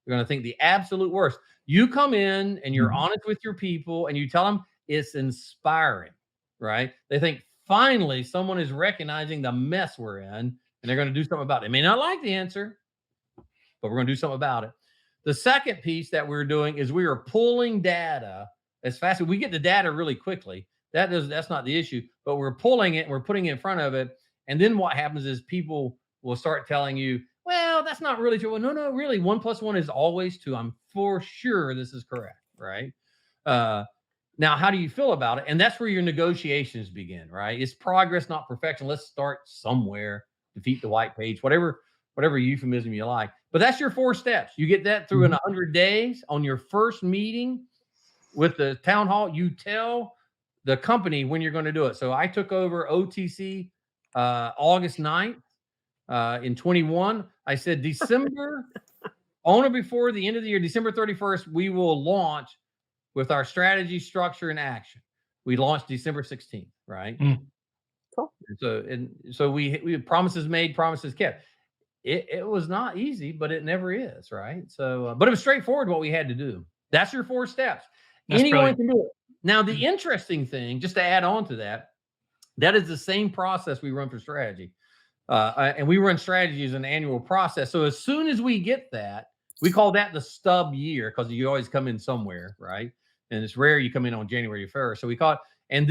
They're going to think the absolute worst. You come in and you're honest with your people and you tell them it's inspiring, right? They think finally someone is recognizing the mess we're in and they're going to do something about it. They may not like the answer, but we're going to do something about it. The second piece that we're doing is we are pulling data as fast as we get the data really quickly. That's not the issue, but we're pulling it and we're putting it in front of it. And then what happens is people will start telling you, well, that's not really true. Well, no, really. 1 + 1 is always 2. I'm for sure this is correct, right? Now, how do you feel about it? And that's where your negotiations begin, right? It's progress, not perfection. Let's start somewhere. Defeat the white page, whatever euphemism you like. But that's your 4 steps. You get that through in 100 days. On your first meeting with the town hall, you tell the company when you're going to do it. So I took over OTC August 9th in 21. I said December, on or before the end of the year, December 31st, we will launch with our strategy, structure, and action. We launched December 16th, right? Cool. So we promises made, promises kept. It was not easy, but it never is, right? So, but it was straightforward what we had to do. That's your 4 steps. Anyone can do it. Now, the interesting thing, just to add on to that, that is the same process we run for strategy. And we run strategy as an annual process. So as soon as we get that, we call that the stub year, because you always come in somewhere, right? And it's rare you come in on January 1st. So we call it, and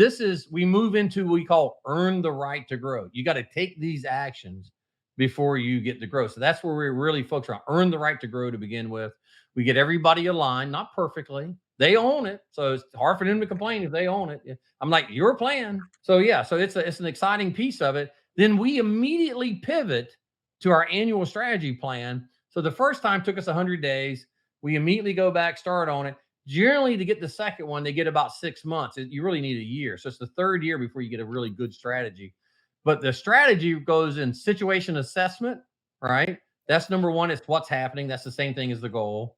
we move into what we call earn the right to grow. You got to take these actions before you get to grow. So that's where we're really focused on earn the right to grow to begin with. We get everybody aligned, not perfectly. They own it. So it's hard for them to complain if they own it. I'm like, your plan. So yeah, so it's an exciting piece of it. Then we immediately pivot to our annual strategy plan. So the first time took us 100 days. We immediately go back, start on it. Generally, to get the second one, they get about 6 months. You really need a year. So it's the 3rd year before you get a really good strategy. But the strategy goes in situation assessment, right? That's number 1. It's what's happening. That's the same thing as the goal.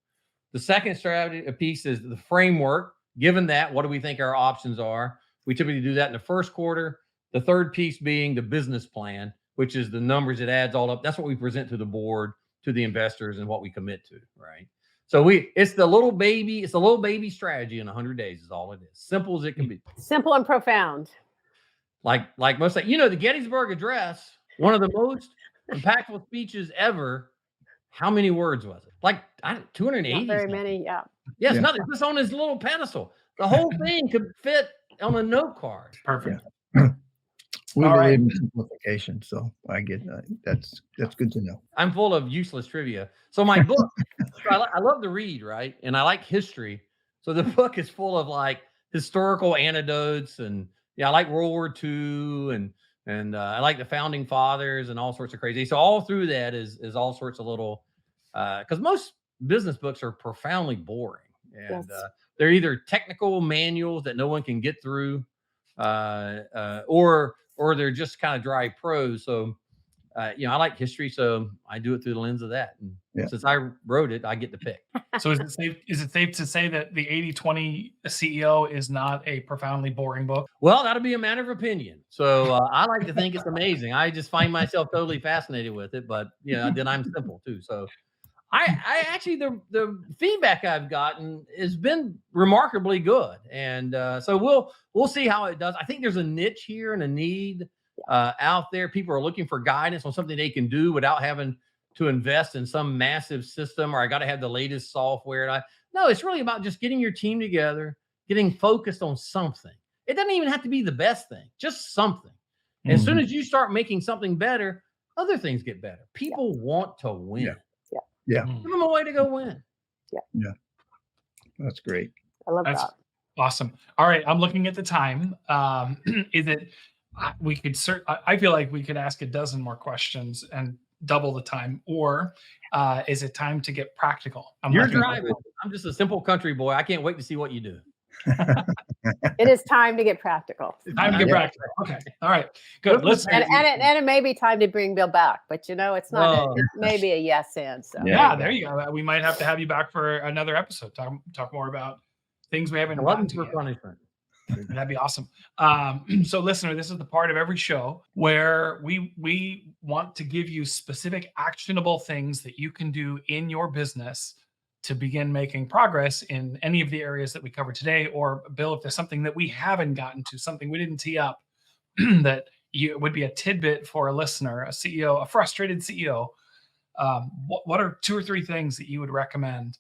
The second strategy piece is the framework. Given that, what do we think our options are? We typically do that in the first quarter. The third piece being the business plan, which is the numbers it adds all up. That's what we present to the board, to the investors, and what we commit to, right? So it's the little baby strategy in 100 days is all it is. Simple as it can be. Simple and profound. Like most, the Gettysburg Address, one of the most impactful speeches ever. How many words was it? Like 280. Not very many, yeah. Yes, nothing. Just on his little pedestal. The whole thing could fit on a note card. Perfect. We All right. believe in simplification, so I get that. That's good to know. I'm full of useless trivia. So my book, I love to read, right? And I like history. So the book is full of like historical anecdotes, and yeah, I like World War II, and I like the founding fathers and all sorts of crazy. So all through that is all sorts of little, because most business books are profoundly boring, and Yes. they're either technical manuals that no one can get through, or they're just kind of dry prose. So I like history, so I do it through the lens of that. And Yeah. since I wrote it, I get to pick. So is it safe to say that the 80/20 CEO is not a profoundly boring book? Well, that'll be a matter of opinion. So I like to think it's amazing. I just find myself totally fascinated with it, but then I'm simple too. So I actually the feedback I've gotten has been remarkably good, and so we'll see how it does. I think there's a niche here and a need out there. People are looking for guidance on something they can do without having to invest in some massive system, or I got to have the latest software. No, it's really about just getting your team together, getting focused on something. It doesn't even have to be the best thing, just something. And as soon as you start making something better, other things get better. People want to win. Yeah. Yeah, Mm. Give them a way to go win. that's great. I love That's that. awesome. All right, I'm looking at the time. Is it? We could I feel like we could ask a dozen more questions and double the time, or is it time to get practical? You're looking- driving. I'm just a simple country boy. I can't wait to see what you do. It is time to get practical. Time to get Yeah. practical. Okay. All right. Good. Let's. And it may be time to bring Bill back, but it's not. Oh. It may be a yes and. So Yeah, there you go. We might have to have you back for another episode. Talk more about things we haven't gotten Glutton to for yet. punishment. That'd be awesome. So, listener, this is the part of every show where we want to give you specific actionable things that you can do in your business to begin making progress in any of the areas that we covered today. Or, Bill, if there's something that we haven't gotten to, something we didn't tee up, that would be a tidbit for a listener, a CEO, a frustrated CEO. What are 2 or 3 things that you would recommend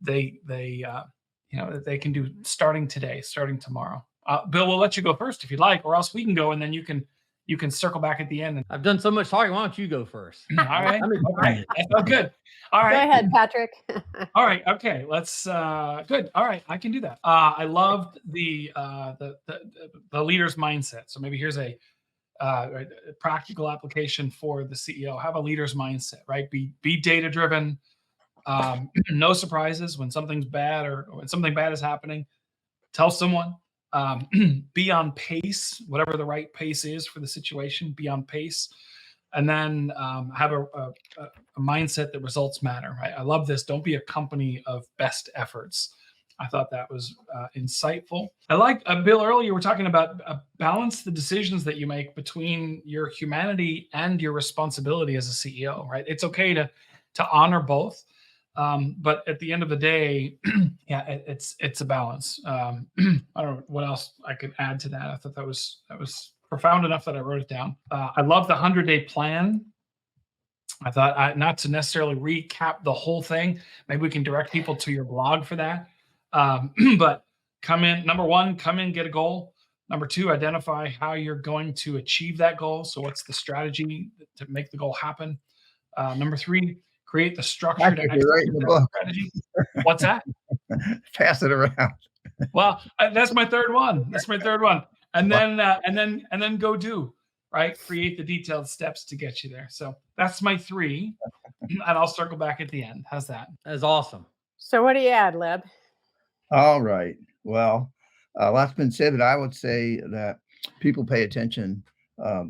that they can do starting today, starting tomorrow? Bill, we'll let you go first if you'd like, or else we can go and then you can circle back at the end. I've done so much talking. Why don't you go first? All right. I'm All right. That felt good. All go right. ahead, Patrick. All right. Okay. Let's. Good. All right. I can do that. I loved the leader's mindset. So maybe here's a practical application for the CEO. Have a leader's mindset, right? Be data driven. No surprises when something's bad or when something bad is happening. Tell someone. Be on pace, whatever the right pace is for the situation. Be on pace, and then have a mindset that results matter. Right? I love this. Don't be a company of best efforts. I thought that was insightful. I like Bill. Earlier, we're talking about balance the decisions that you make between your humanity and your responsibility as a CEO. Right? It's okay to honor both. But at the end of the day, yeah, it's a balance. I don't know what else I could add to that. I thought that was profound enough that I wrote it down. I love the 100-day plan. I thought not to necessarily recap the whole thing. Maybe we can direct people to your blog for that. But come in. Number 1, come in, get a goal. Number 2, identify how you're going to achieve that goal. So what's the strategy to make the goal happen? Number 3, create the structure to You're writing the book. strategy. What's that? Pass it around. Well, that's my third one. And then go do, right? Create the detailed steps to get you there. So that's my 3, and I'll circle back at the end. How's that? That's awesome. So what do you add, Leb? All right. Well, lots been said, but I would say that people pay attention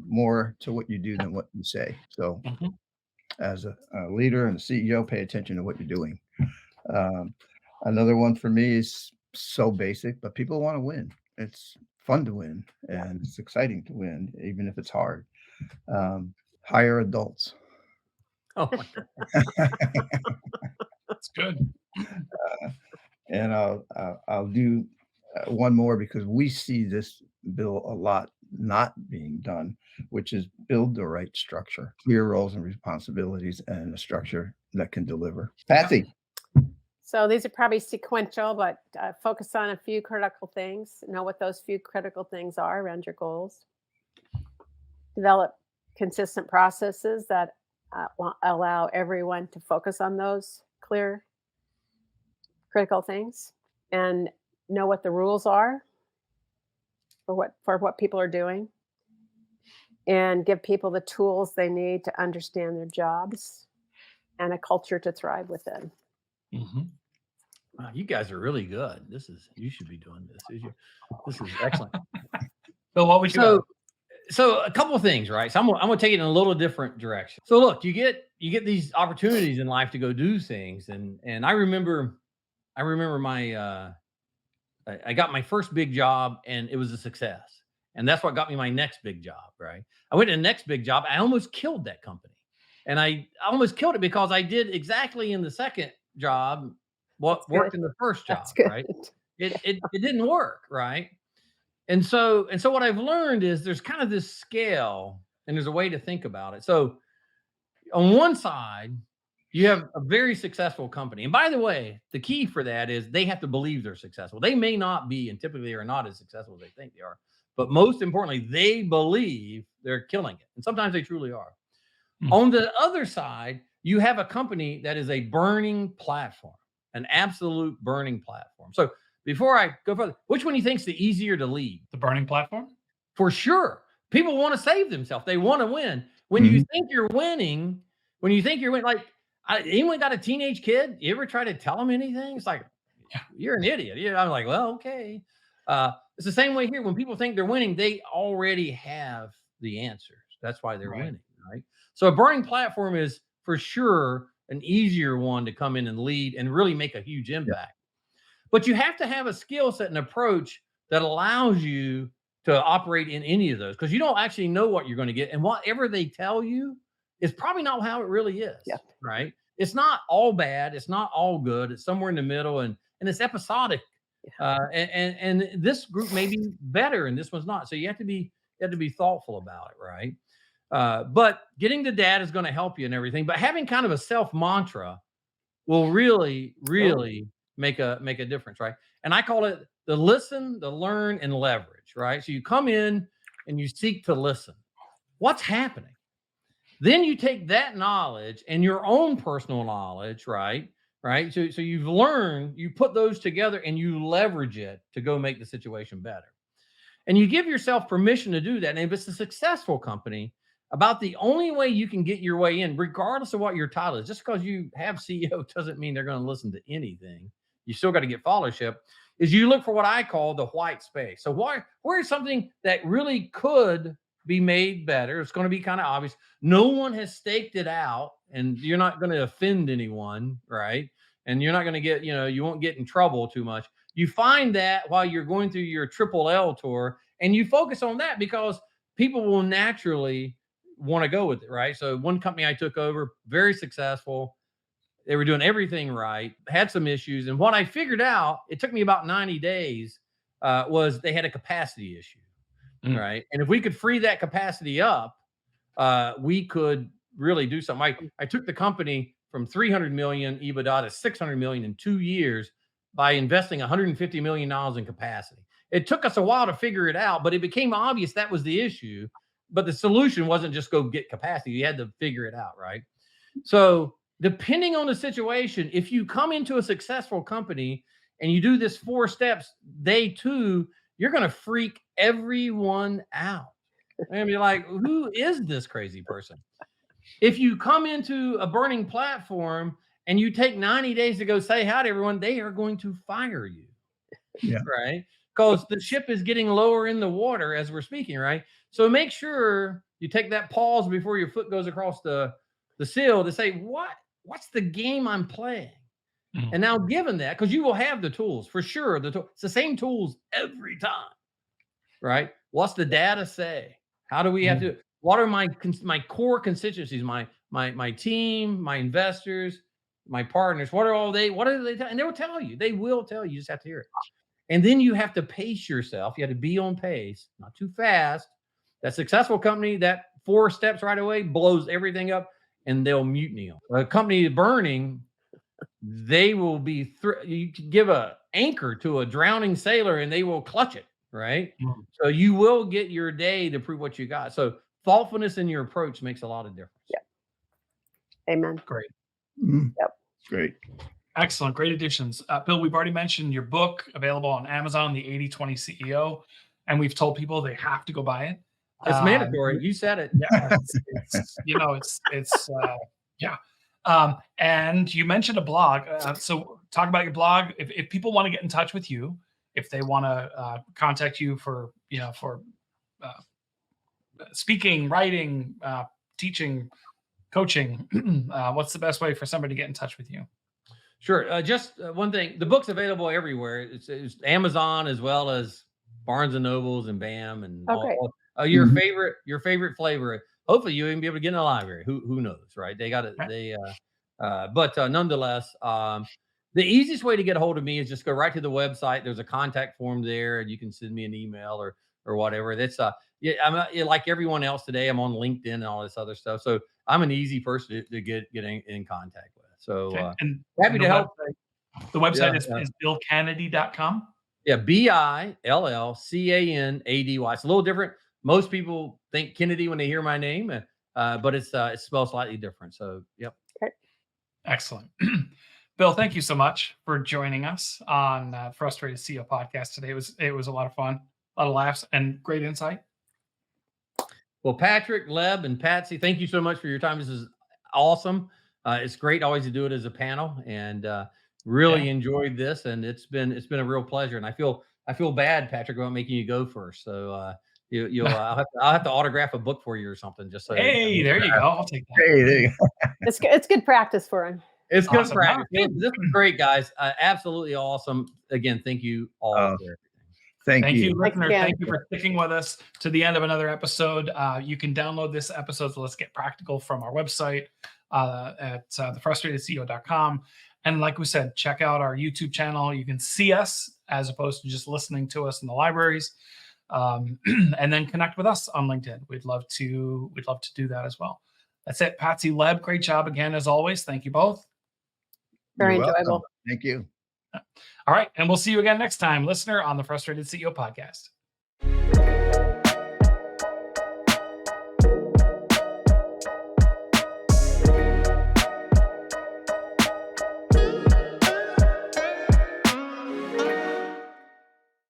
more to what you do than what you say. So Mhm. as a leader and a CEO, pay attention to what you're doing. Another one for me is so basic, but people want to win. It's fun to win and it's exciting to win, even if it's hard. Hire adults. Oh my God. That's good. And I'll do one more because we see this, Bill, a lot not being done, which is build the right structure, clear roles and responsibilities, and a structure that can deliver. Patsy. So these are probably sequential, but focus on a few critical things. Know what those few critical things are around your goals. develop consistent processes that allow everyone to focus on those clear, critical things and know what the rules are for what people are doing and give people the tools they need to understand their jobs and a culture to thrive within. Mhm. Wow, you guys are really good. You should be doing this. This is excellent. Bill, what would you So, add? so a couple of things, right? So I'm gonna take it in a little different direction. So look, you get these opportunities in life to go do things, and I remember my I got my first big job and it was a success, and that's what got me my next big job. Right? I went to the next big job. I almost killed that company, and I almost killed it because I did exactly in the second job That's what good. worked in the first That's job. good. Right? It didn't work. Right? And so what I've learned is there's kind of this scale and there's a way to think about it. So on one side, you have a very successful company. And by the way, the key for that is they have to believe they're successful. They may not be, and typically are not as successful as they think they are. But most importantly, they believe they're killing it. And sometimes they truly are. Mm. On the other side, you have a company that is a burning platform, an absolute burning platform. So before I go further, which one do you think is the easier to lead? The burning platform? For sure. People want to save themselves. They want to win. When you think you're winning, like anyone got a teenage kid? You ever try to tell them anything? It's like, you're an idiot. I'm like, well, okay. It's the same way here. When people think they're winning, they already have the answers. That's why they're Right. winning, right? So a burning platform is for sure an easier one to come in and lead and really make a huge impact. But you have to have a skill set and approach that allows you to operate in any of those, because you don't actually know what you're going to get. And whatever they tell you is probably not how it really is. Yeah. Right. It's not all bad. It's not all good. It's somewhere in the middle, and it's episodic. And this group may be better and this one's not. So you have to be thoughtful about it. Right. But getting the data is going to help you and everything. But having kind of a self mantra will really, really make a difference, right? And I call it the listen, the learn, and leverage, right? So you come in and you seek to listen. What's happening? Then you take that knowledge and your own personal knowledge, right? Right. So you've learned, you put those together and you leverage it to go make the situation better. And you give yourself permission to do that. And if it's a successful company, about the only way you can get your way in, regardless of what your title is, just because you have CEO doesn't mean they're going to listen to anything. You still got to get followership, is you look for what I call the white space. So where is something that really could be made better? It's going to be kind of obvious. No one has staked it out, and you're not going to offend anyone, right? And you're not going to get, you won't get in trouble too much. You find that while you're going through your Triple L tour, and you focus on that because people will naturally want to go with it, right? So one company I took over, very successful. They were doing everything right, had some issues. And what I figured out, it took me about 90 days, was they had a capacity issue, right? And if we could free that capacity up, we could really do something. I took the company from 300 million EBITDA to 600 million in 2 years by investing $150 million in capacity. It took us a while to figure it out, but it became obvious that was the issue. But the solution wasn't just go get capacity. You had to figure it out, right? So depending on the situation, if you come into a successful company and you do this 4 steps, day 2, you're going to freak everyone out. And be like, who is this crazy person? If you come into a burning platform and you take 90 days to go say hi to everyone, they are going to fire you. Yeah. Right? Because the ship is getting lower in the water as we're speaking, right? So make sure you take that pause before your foot goes across the sill to say, what's the game I'm playing? Mhm. And now given that, because you will have the tools for sure, it's the same tools every time, right? What's the data say? How do we have to? What are my core constituencies? My team, my investors, my partners. What are they? And they will tell you. They will tell you. You just have to hear it. And then you have to pace yourself. You have to be on pace, not too fast. That successful company, that 4 steps right away blows everything up, and they'll mutiny them. A company burning, they will be. You can give a anchor to a drowning sailor, and they will clutch it. Right. So you will get your day to prove what you got. So thoughtfulness in your approach makes a lot of difference. Yeah. Amen. Great. Mm, Yep. great. Excellent. Great additions. Bill, we've already mentioned your book available on Amazon, The 80/20 CEO, and we've told people they have to go buy it. It's mandatory. You said it. Yeah, yeah. And you mentioned a blog. So talk about your blog. If people want to get in touch with you, if they want to contact you for, for uh, speaking, writing, teaching, coaching, what's the best way for somebody to get in touch with you? Sure. Just one thing. The book's available everywhere. It's Amazon as well as Barnes and Nobles and BAM and Oh, great. your Mhm. favorite flavor. Hopefully, you even be able to get in the library. Who knows, right? They got it. Right. But nonetheless, the easiest way to get a hold of me is just go right to the website. There's a contact form there, and you can send me an email or whatever. That's yeah. Like everyone else today. I'm on LinkedIn and all this other stuff. So I'm an easy person to get in contact with. So Okay. And happy the to help. The website Yeah, is billcanady.com. Yeah, BILLCANADY. It's a little different. Most people think Kennedy when they hear my name, but it's spelled slightly different. So, yep. Excellent. Bill, thank you so much for joining us on Frustrated CEO podcast today. It was a lot of fun, a lot of laughs, and great insight. Well, Patrick, Leb, and Patsy, thank you so much for your time. This is awesome. It's great always to do it as a panel, and really enjoyed this. And it's been a real pleasure. And I feel bad, Patrick, about making you go first. So I'll have to autograph a book for you or something. Just so. Hey, there you go. I'll take that. Hey, there you go. It's good practice for him. It's good Awesome. practice. No, This is great, guys. Absolutely awesome. Again, thank you all for everything. Thank Thank you, you. listener. Ken. Thank you for sticking with us to the end of another episode. You can download this episode, so Let's Get Practical, from our website at thefrustratedceo.com. And like we said, check out our YouTube channel. You can see us as opposed to just listening to us in the libraries. And then connect with us on LinkedIn. We'd love to do that as well. That's it. Patsy, Leb, great job again as always. Thank you both. Very You're welcome. enjoyable. Thank you. All right. And we'll see you again next time, listener, on the Frustrated CEO podcast.